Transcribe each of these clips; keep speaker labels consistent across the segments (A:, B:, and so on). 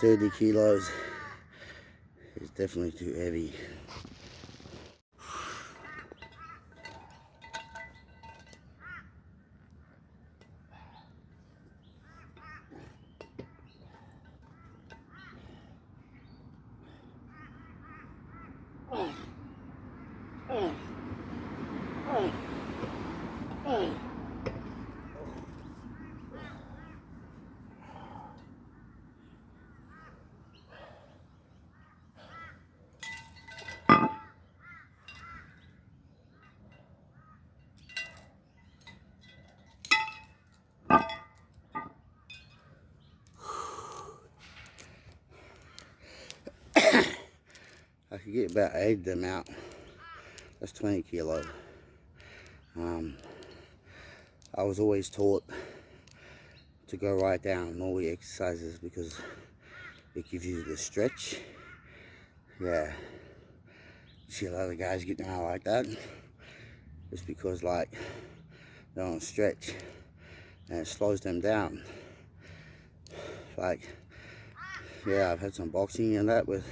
A: 30 kilos is definitely too heavy. I could get about 8 of them out. That's 20 kilo. I was always taught to go right down all the exercises because it gives you the stretch. Yeah, you see a lot of guys getting out like that. It's because like they don't stretch and it slows them down. Like, yeah, I've had some boxing and that with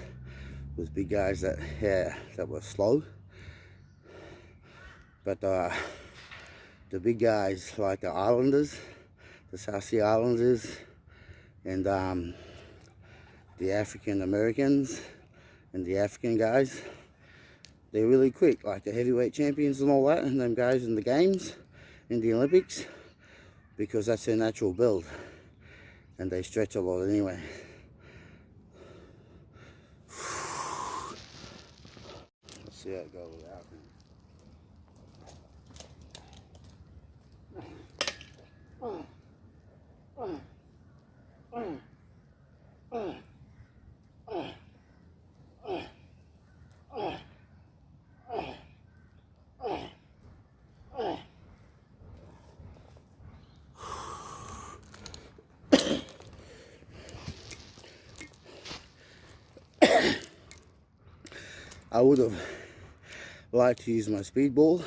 A: big guys that, yeah, that were slow. But the big guys like the Islanders, the South Sea Islanders, and the African Americans and the African guys, they're really quick, like the heavyweight champions and all that, and them guys in the games, in the Olympics, because that's their natural build, and they stretch a lot anyway. Let's see how it goes without them. I would have liked to use my speedball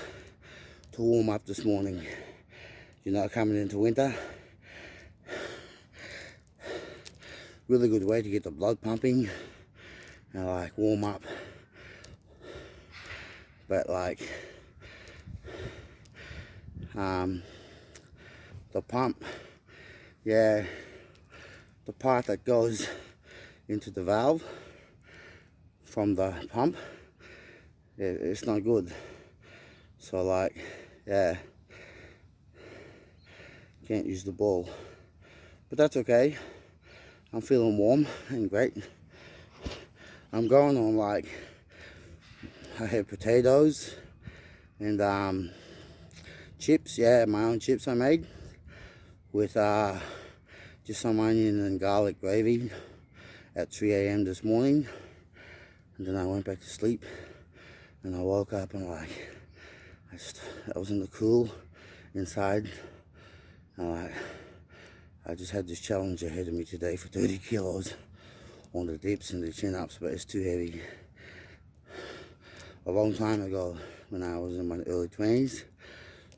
A: to warm up this morning. You know, coming into winter. Really good way to get the blood pumping and like warm up. But like the pump, yeah, the part that goes into the valve from the pump, it's not good. So like, yeah, can't use the ball, but that's okay. I'm feeling warm and great. I'm going on like, I had potatoes and chips, yeah, my own chips I made with just some onion and garlic gravy at 3 a.m. this morning. And then I went back to sleep and I woke up and like, I was in the cool inside. And like, I just had this challenge ahead of me today for 30 kilos on the dips and the chin-ups, but it's too heavy. A long time ago, when I was in my early 20s,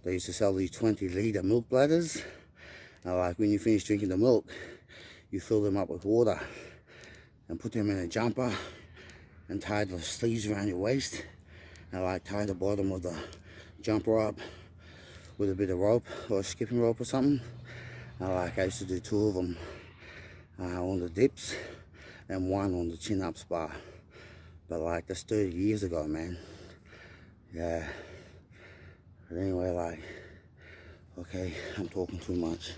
A: they used to sell these 20-litre milk bladders. And like when you finish drinking the milk, you fill them up with water and put them in a jumper and tie the sleeves around your waist and like tie the bottom of the jumper up with a bit of rope or a skipping rope or something. And like I used to do 2 of them on the dips and 1 on the chin-ups bar. But like that's 30 years ago, man. Yeah. But anyway, like, okay, I'm talking too much.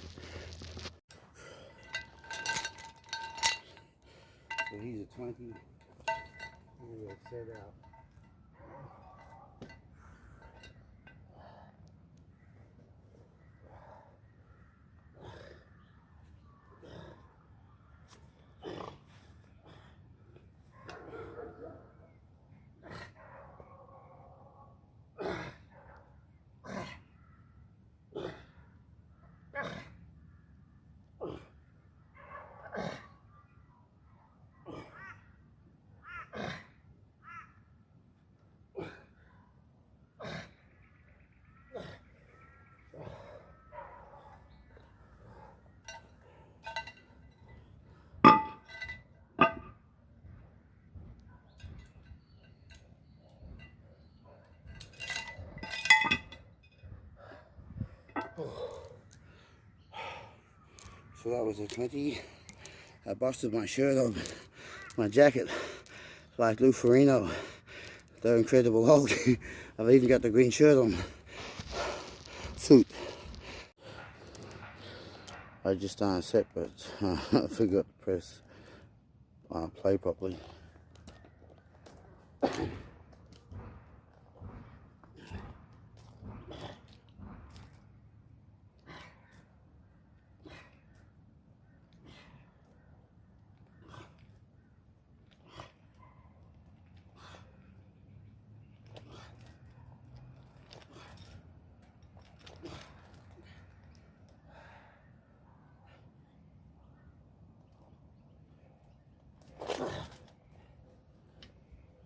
A: So he's a 20. Yeah, set out. So that was a 20. I busted my shirt on, my jacket, like Lou Ferrigno. They're incredible Hulk. I've even got the green shirt on. Suit. I just done a set, but I forgot to press play properly.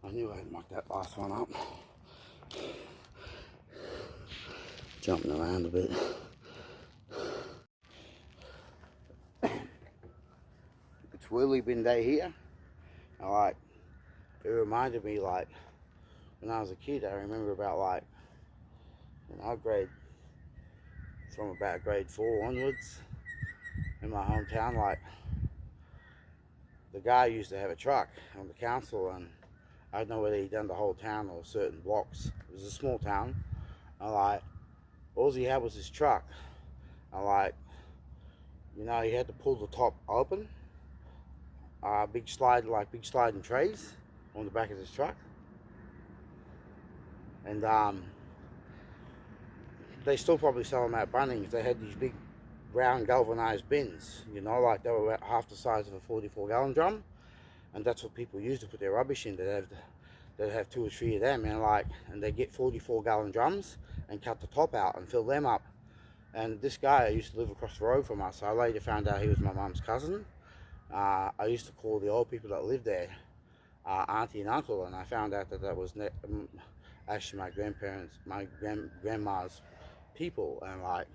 A: I knew I'd muck that last one up. Jumping around a bit. It's wheelie bin day here. It reminded me, like, when I was a kid, I remember about, like, from about grade 4 onwards, in my hometown, like, the guy used to have a truck on the council, and I don't know whether he'd done the whole town or certain blocks. It was a small town, and like, all he had was his truck, and like, you know, he had to pull the top open, big sliding trays on the back of his truck, and they still probably sell them at Bunnings. They had these big brown galvanized bins, you know, like they were about half the size of a 44-gallon drum, and that's what people used to put their rubbish in. They'd have 2 or 3 of them, and they get 44-gallon drums and cut the top out and fill them up. And this guy used to live across the road from us. I later found out he was my mum's cousin. I used to call the old people that lived there auntie and uncle, and I found out that was actually my grandma's people, and like,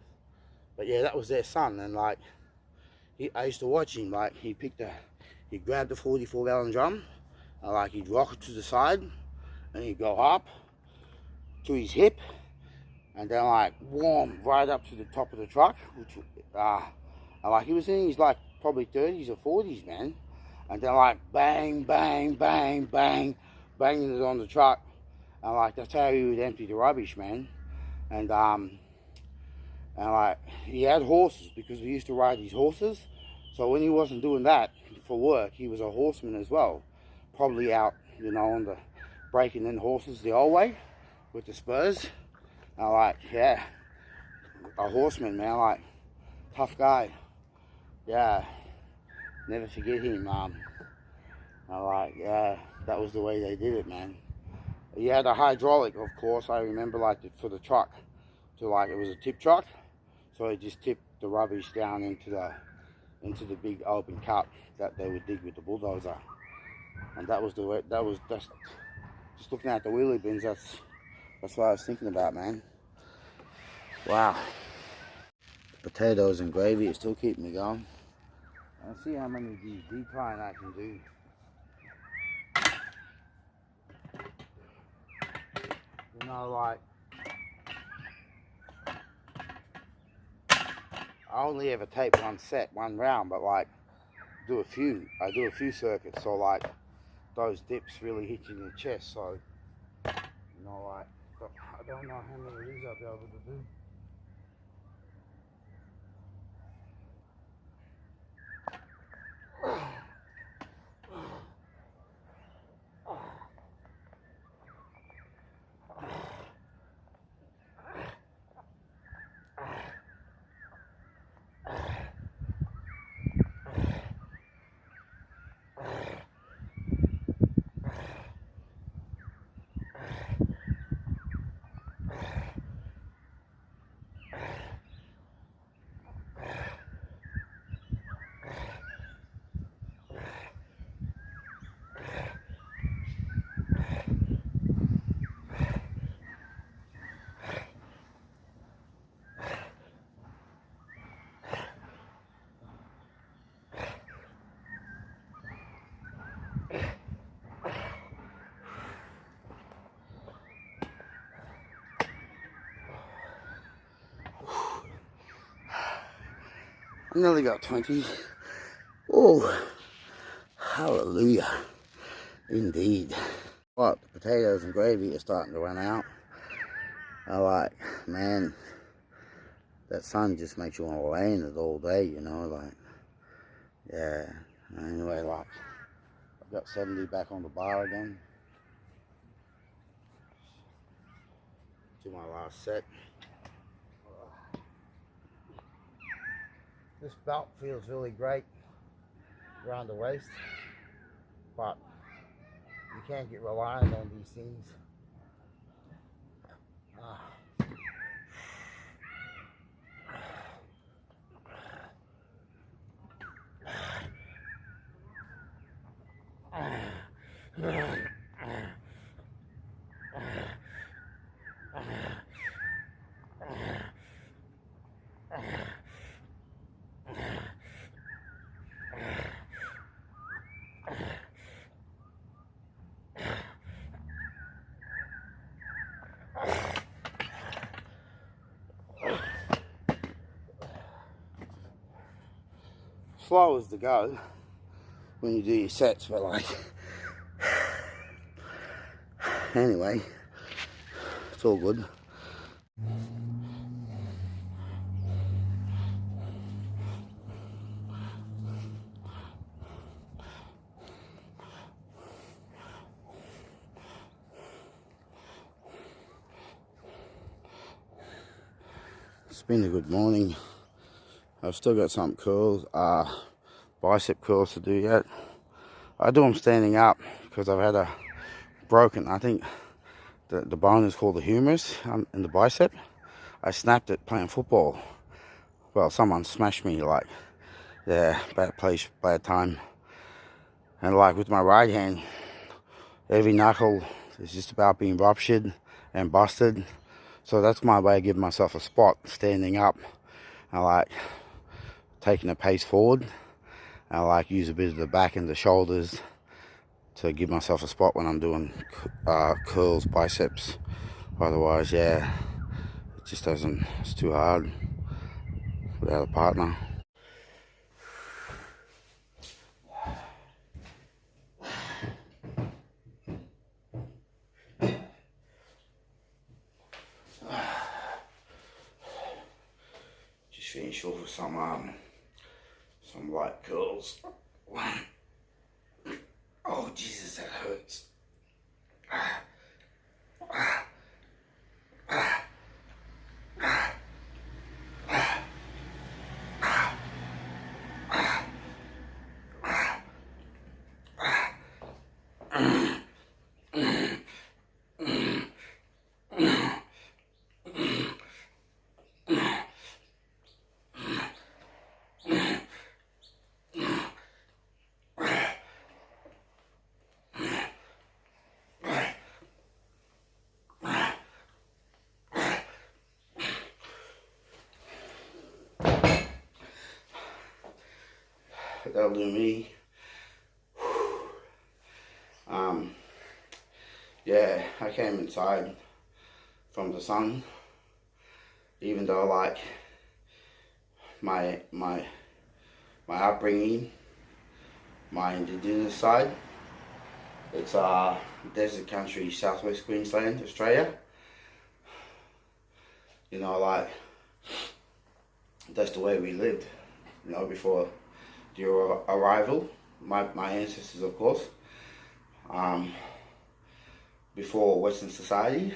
A: but yeah, that was their son. And like, I used to watch him. Like, he'd grab the 44-gallon drum, and like, he'd rock it to the side, and he'd go up to his hip, and then like, warm right up to the top of the truck, which and like, he was in his like probably 30s or 40s, man. And then like, bang, bang, bang, bang, banging it on the truck, and like, that's how he would empty the rubbish, man. And like, he had horses, because we used to ride these horses. So when he wasn't doing that for work, he was a horseman as well. Probably out, you know, on the breaking in horses the old way with the spurs. And like, yeah, a horseman, man, like, tough guy. Yeah, never forget him. Like, yeah, that was the way they did it, man. He had a hydraulic, of course. I remember, like, for the truck, it was a tip truck. So he just tipped the rubbish down into the big open cup that they would dig with the bulldozer. And that was the way. Just looking at the wheelie bins. That's what I was thinking about, man. Wow. Potatoes and gravy is still keeping me going. I'll see how many of these decline I can do. You know, like, I only ever tape one round, but like, I do a few circuits, so like, those dips really hit you in the chest, so, you know, like, I don't know how many of these I'll be able to do. I nearly got 20. Oh, hallelujah. Indeed. But the potatoes and gravy are starting to run out. I like, man, that sun just makes you want to lay in it all day, you know, like, yeah. Anyway, like, I've got 70 back on the bar again. Do my last set. This belt feels really great around the waist, but you can't get reliant on these things. Slow as to go when you do your sets, but like, anyway, it's all good. It's been a good morning. I've still got some curls, bicep curls to do yet. I do them standing up because I've had a broken, I think the bone is called the humerus in the bicep. I snapped it playing football. Well, someone smashed me, like, yeah, bad place, bad time. And like with my right hand, every knuckle is just about being ruptured and busted. So that's my way of giving myself a spot, standing up. I like taking a pace forward. I like use a bit of the back and the shoulders to give myself a spot when I'm doing curls, biceps. Otherwise, yeah, it just doesn't, it's too hard without a partner. Just finish off with some light curls. Oh Jesus, that hurts. That'll do me. Yeah, I came inside from the sun, even though like my upbringing, my indigenous side, it's desert country, southwest Queensland, Australia. You know, like that's the way we lived, you know, before your arrival, my ancestors, of course, before Western society.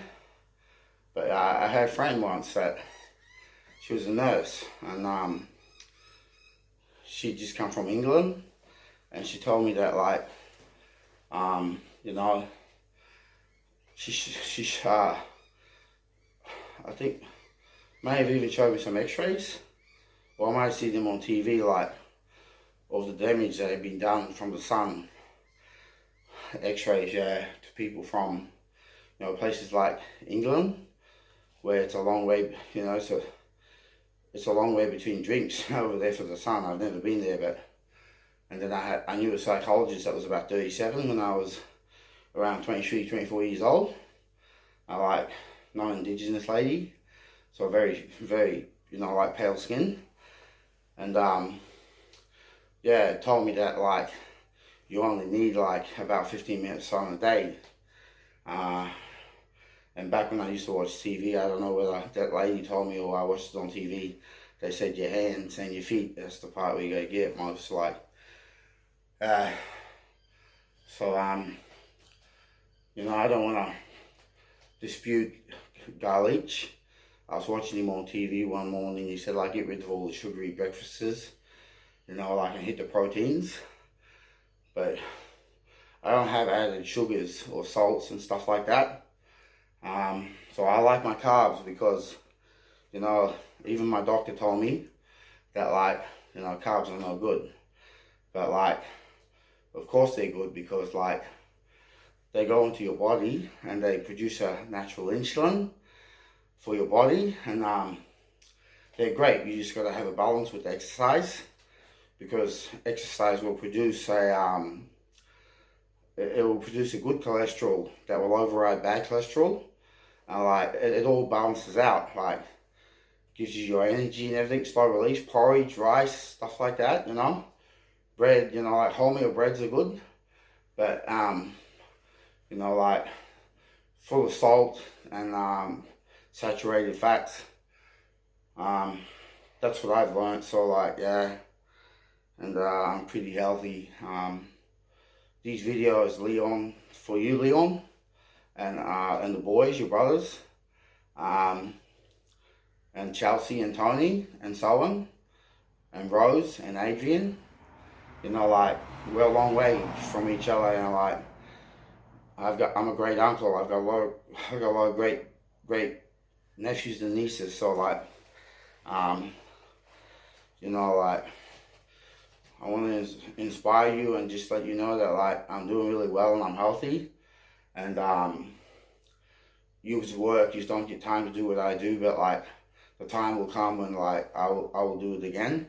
A: But I had a friend once that she was a nurse, and she just come from England, and she told me that like, you know, she I think may have even showed me some X-rays, or I might see them on TV, like of the damage that had been done from the sun. X-rays, yeah, to people from, you know, places like England, where it's a long way, you know, so it's a long way between drinks over there for the sun. I've never been there, but, and then I knew a psychologist that was about 37 when I was around 23, 24 years old. I like non-indigenous lady, so very, very, you know, like pale skin. And yeah, it told me that like you only need like about 15 minutes on a day. And back when I used to watch TV, I don't know whether that lady told me or I watched it on TV, they said your hands and your feet, that's the part where you gotta get most like. Uh, so you know, I don't wanna dispute Guy Leach. I was watching him on TV one morning, he said like get rid of all the sugary breakfasts, you know, like and hit the proteins. But I don't have added sugars or salts and stuff like that. So I like my carbs because, you know, even my doctor told me that like, you know, carbs are no good. But like, of course they're good because like, they go into your body and they produce a natural insulin for your body, and they're great. You just got to have a balance with exercise, because exercise will produce it will produce a good cholesterol that will override bad cholesterol. And like it all balances out, like gives you your energy and everything, slow release, porridge, rice, stuff like that, you know. Bread, you know, like wholemeal breads are good, but you know, like full of salt and saturated fats. That's what I've learned. So like, yeah, and I'm pretty healthy. These videos, Leon, for you, Leon, and the boys, your brothers, and Chelsea and Tony and so on, and Rose and Adrian. You know, like we're a long way from each other, and like I'm a great uncle. I've got a lot of great nephews and nieces. So like, you know, like I want to inspire you and just let you know that like I'm doing really well and I'm healthy, and you work, you just don't get time to do what I do, but like the time will come when like I will do it again.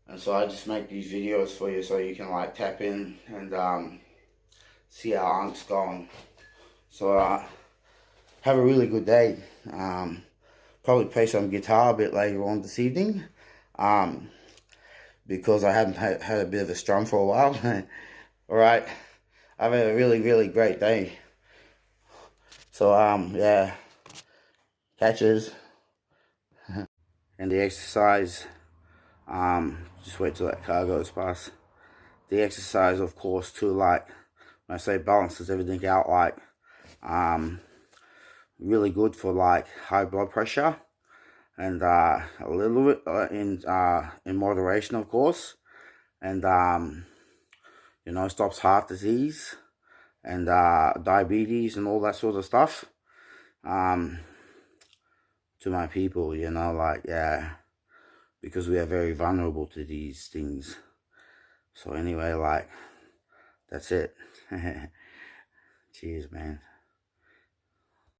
A: And so I just make these videos for you so you can like tap in and see how Unc's going. So have a really good day. Probably play some guitar a bit later on this evening, because I haven't had a bit of a strum for a while. All right, I've had a really great day. So yeah, catches and the exercise. Just wait till that car goes past. The exercise, of course, too, like when I say balances everything out, like really good for like high blood pressure, and a little bit in moderation, of course, and you know, stops heart disease and diabetes and all that sort of stuff. To my people, you know, like, yeah, because we are very vulnerable to these things. So anyway, like, that's it. Cheers, man.